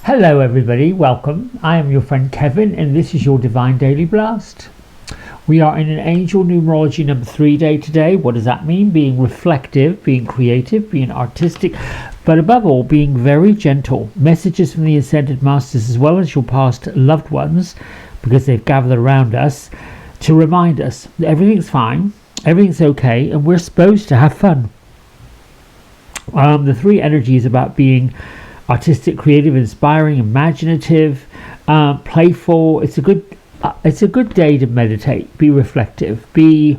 Hello everybody, welcome. I am your friend Kevin and this is your Divine Daily Blast. We are in an angel numerology number 3 day today. What does that mean? Being reflective, being creative, being artistic, but above all being very gentle. Messages from the Ascended Masters as well as your past loved ones, because they've gathered around us to remind us that everything's fine, everything's okay, and we're supposed to have fun. The 3 energies about being artistic, creative, inspiring, imaginative, playful. It's a good day to meditate, be reflective, be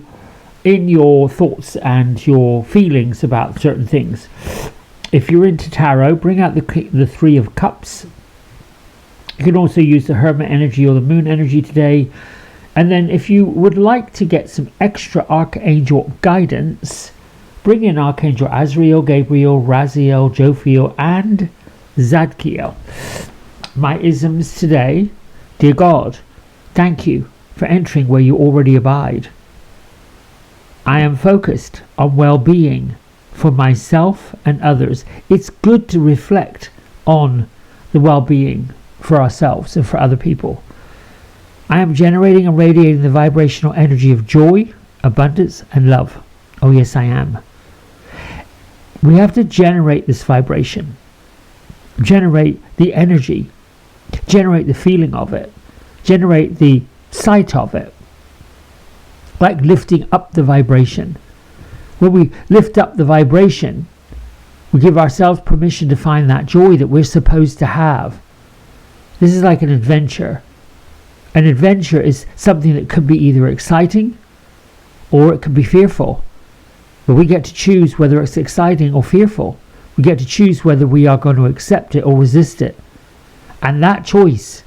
in your thoughts and your feelings about certain things. If you're into tarot, bring out the 3 of Cups. You can also use the Hermit energy or the Moon energy today. And then if you would like to get some extra Archangel guidance, bring in Archangel Azrael, Gabriel, Raziel, Jophiel, and Zadkiel. My isms today: dear God, thank you for entering where you already abide. I am focused on well-being for myself and others. It's good to reflect on the well-being for ourselves and for other people. I am generating and radiating the vibrational energy of joy, abundance, and love. Oh yes, I am. We have to generate this vibration. Generate the energy, generate the feeling of it, generate the sight of it, like lifting up the vibration. When we lift up the vibration, we give ourselves permission to find that joy that we're supposed to have. This is like an adventure. An adventure is something that could be either exciting or it could be fearful, but we get to choose whether it's exciting or fearful. We get to choose whether we are going to accept it or resist it. And that choice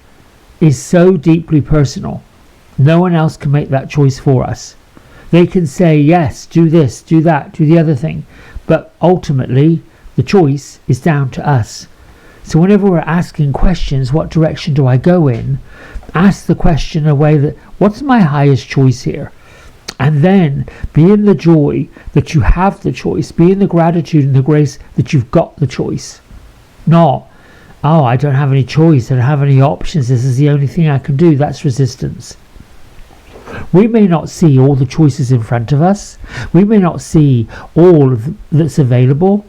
is so deeply personal. No one else can make that choice for us. They can say, yes, do this, do that, do the other thing. But ultimately, the choice is down to us. So whenever we're asking questions, what direction do I go in? Ask the question in a way that, what's my highest choice here? And then be in the joy that you have the choice. Be in the gratitude and the grace that you've got the choice. Not, oh, I don't have any choice. I don't have any options. This is the only thing I can do. That's resistance. We may not see all the choices in front of us. We may not see all that's available.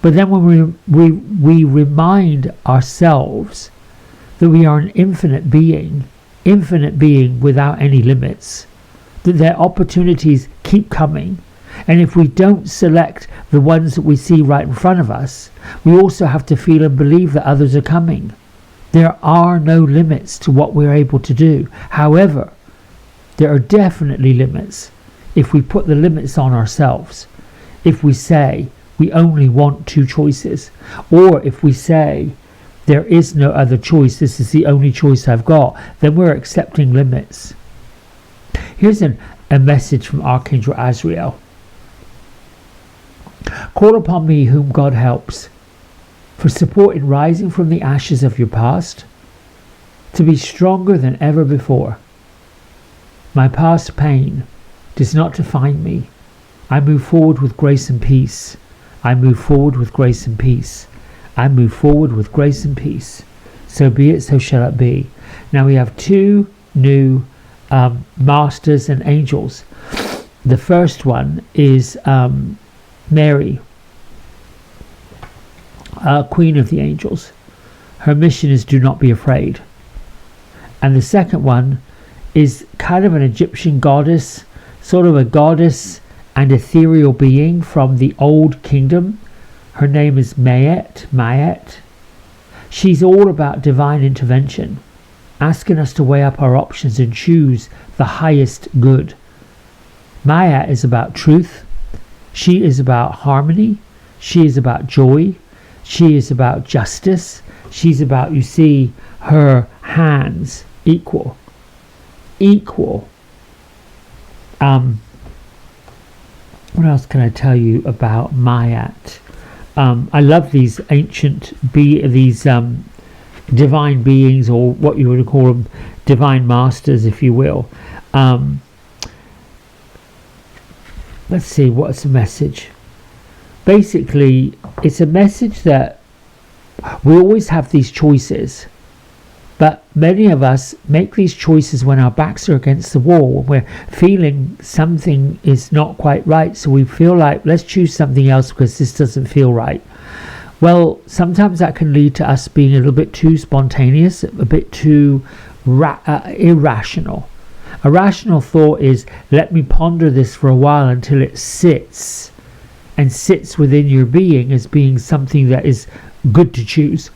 But then when we remind ourselves that we are an infinite being without any limits, that their opportunities keep coming, and if we don't select the ones that we see right in front of us, we also have to feel and believe that others are coming. There are no limits to what we're able to do. However, there are definitely limits if we put the limits on ourselves. If we say we only want 2 choices, or if we say there is no other choice, this is the only choice I've got, then we're accepting limits. Here's a message from Archangel Azrael. Call upon me whom God helps, for support in rising from the ashes of your past, to be stronger than ever before. My past pain does not define me. I move forward with grace and peace. I move forward with grace and peace. I move forward with grace and peace. So be it, so shall it be. Now we have 2 new masters and angels. The first one is Mary, Queen of the Angels. Her mission is do not be afraid. And the second one is kind of an Egyptian goddess, sort of a goddess and ethereal being from the old kingdom. Her name is Mayet. She's all about divine intervention, asking us to weigh up our options and choose the highest good. Maya is about truth. She is about harmony. She is about joy. She is about justice. She's about, you see, her hands equal. What else can I tell you about Mayat? I love these ancient divine beings, or what you would call them, divine masters, if you will. Let's see, what's the message? Basically, it's a message that We always have these choices, but many of us make these choices when our backs are against the wall, when we're feeling something is not quite right, so we feel like, let's choose something else because this doesn't feel right. Well, sometimes that can lead to us being a little bit too spontaneous, a bit too irrational. A rational thought is, let me ponder this for a while until it sits within your being as being something that is good to choose.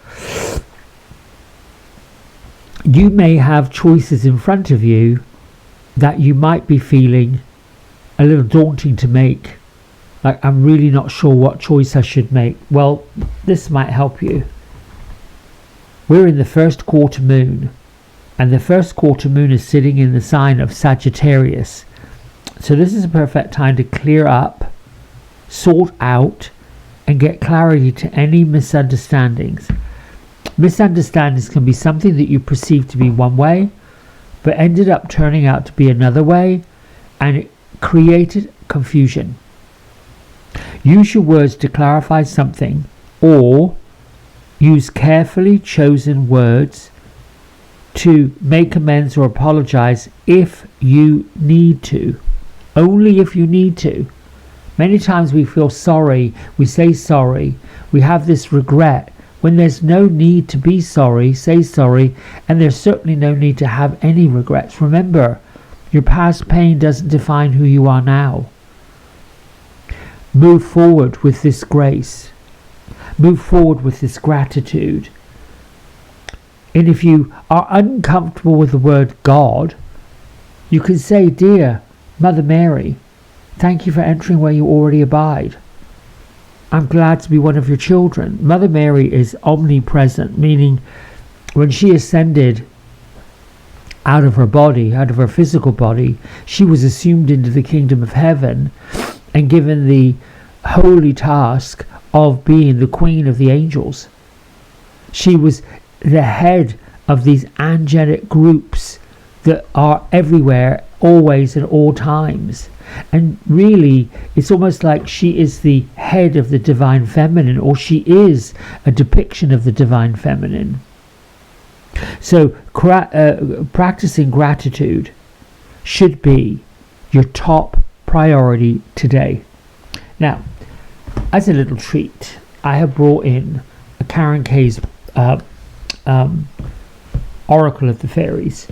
You may have choices in front of you that you might be feeling a little daunting to make. Like, I'm really not sure what choice I should make. Well, this might help you. We're in the first quarter moon, and the first quarter moon is sitting in the sign of Sagittarius. So this is a perfect time to clear up, sort out, and get clarity to any misunderstandings. Misunderstandings can be something that you perceive to be one way, but ended up turning out to be another way, and it created confusion. Use your words to clarify something, or use carefully chosen words to make amends or apologize if you need to. Only if you need to. Many times we feel sorry, we say sorry, we have this regret, when there's no need to be sorry, say sorry, and there's certainly no need to have any regrets. Remember, your past pain doesn't define who you are now. Move forward with this grace. Move forward with this gratitude. And if you are uncomfortable with the word God, you can say, Dear Mother Mary, thank you for entering where you already abide. I'm glad to be one of your children. Mother Mary is omnipresent, meaning when she ascended out of her body, out of her physical body, she was assumed into the kingdom of heaven and given the holy task of being the queen of the angels. She was the head of these angelic groups that are everywhere, always, at all times. And really, it's almost like she is the head of the divine feminine, or she is a depiction of the divine feminine. So practicing gratitude should be your top priority today. Now, as a little treat, I have brought in a Karen K's Oracle of the Fairies.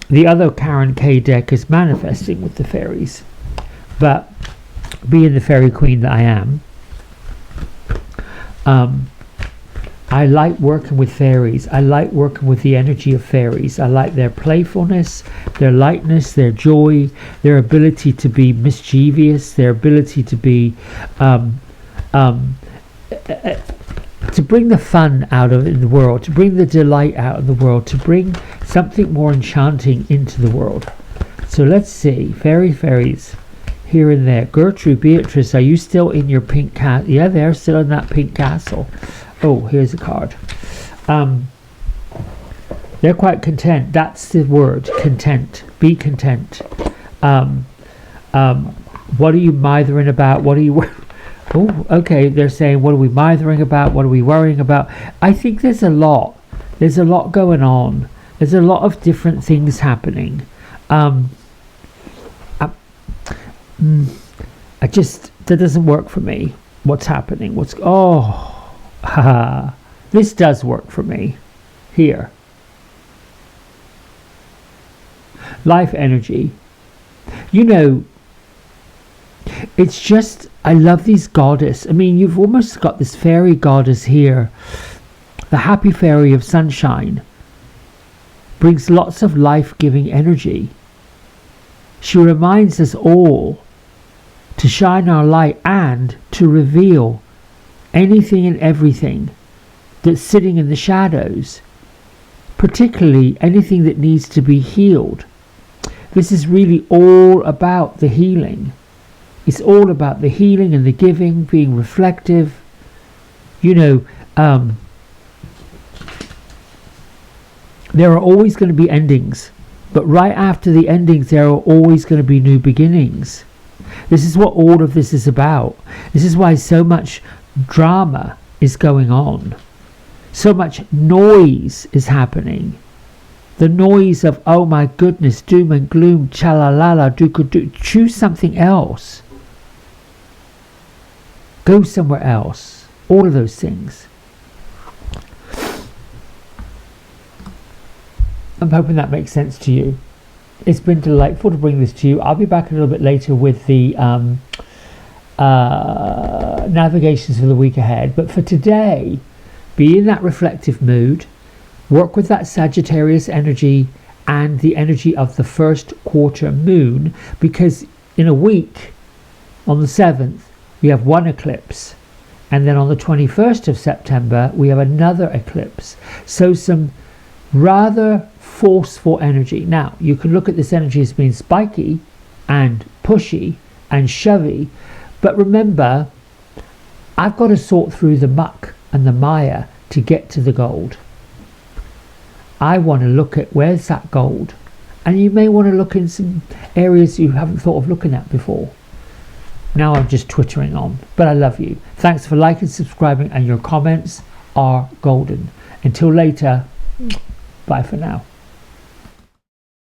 The other Karen K deck is Manifesting with the Fairies, but being the fairy queen that I am, I like working with fairies. I like working with the energy of fairies. I like their playfulness, their lightness, their joy, their ability to be mischievous, their ability to be to bring the fun out of in the world, to bring the delight out of the world, to bring something more enchanting into the world. So let's see, fairies here and there. Gertrude, Beatrice, are you still in your pink castle? Yeah, they're still in that pink castle. Oh, here's a card. They're quite content. That's the word, content. Be content. What are you mithering about? What are you... Oh, okay, they're saying, what are we mithering about? What are we worrying about? I think there's a lot. There's a lot going on. There's a lot of different things happening. That doesn't work for me. What's happening? This does work for me. Here. Life energy. You know, it's just, I love these goddess. I mean, you've almost got this fairy goddess here. The happy fairy of sunshine brings lots of life-giving energy. She reminds us all to shine our light and to reveal anything and everything that's sitting in the shadows, particularly anything that needs to be healed. This is really all about the healing. It's all about the healing and the giving, being reflective. You know, there are always going to be endings, but right after the endings, there are always going to be new beginnings. This is what all of this is about. This is why so much drama is going on. So much noise is happening. The noise of, oh my goodness, doom and gloom, chalalala, do. Choose something else. Go somewhere else. All of those things. I'm hoping that makes sense to you. It's been delightful to bring this to you. I'll be back a little bit later with the navigations for the week ahead. But for today, be in that reflective mood. Work with that Sagittarius energy and the energy of the first quarter moon, because in a week, on the 7th, we have one eclipse, and then on the 21st of September we have another eclipse. So some rather forceful energy. Now you can look at this energy as being spiky and pushy and shovey, but remember, I've got to sort through the muck and the mire to get to the gold. I want to look at where's that gold, and you may want to look in some areas you haven't thought of looking at before. Now I'm just twittering on, but I love you. Thanks for liking, subscribing, and your comments are golden. Until later, bye for now.